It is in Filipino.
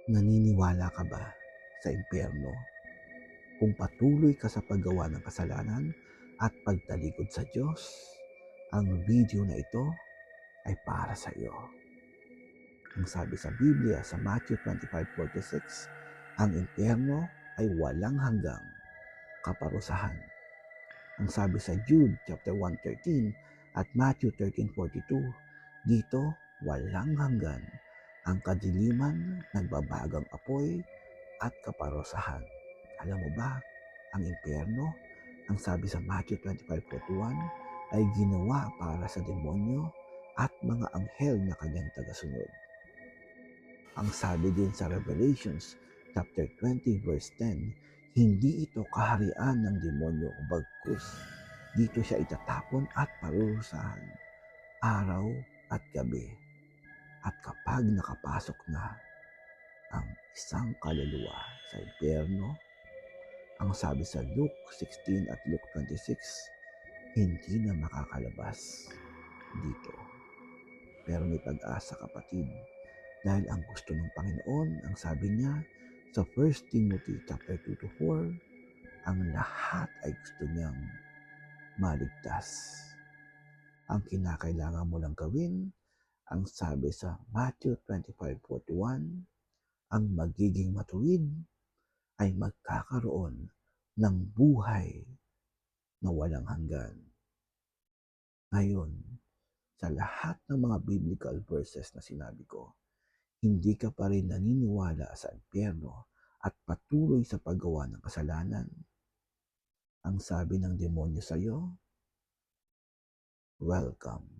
Naniniwala ka ba sa impyerno? Kung patuloy ka sa paggawa ng kasalanan at pagtalikod sa Diyos, ang video na ito ay para sa iyo. Ang sabi sa Biblia sa Matthew 25:46, ang impyerno ay walang hanggang kaparusahan. Ang sabi sa Jude chapter 1:13 at Matthew 13:42, dito walang hanggan ang kadiliman, nagbabagang apoy at kaparusahan. Alam mo ba, ang impyerno, ang sabi sa Matthew 25:41, ay ginawa para sa demonyo at mga anghel na kanyang tagasunod. Ang sabi din sa Revelations chapter 20 verse 10, hindi ito kaharian ng demonyo, bagkus dito siya itatapon at parurusahan araw at gabi. At kapag nakapasok na ang isang kaluluwa sa impyerno, ang sabi sa Luke 16 at Luke 26, hindi na makakalabas dito. Pero may pag-asa, kapatid, dahil ang gusto ng Panginoon, ang sabi niya sa 1 Timothy chapter 2 to 4, ang lahat ay gusto niyang maligtas. Ang kinakailangan mo lang gawin, ang sabi sa Matthew 25:41, ang magiging matuwid ay magkakaroon ng buhay na walang hanggan. Ngayon, sa lahat ng mga biblical verses na sinabi ko, hindi ka pa rin naniniwala sa impyerno at patuloy sa paggawa ng kasalanan, ang sabi ng demonyo sa iyo, welcome.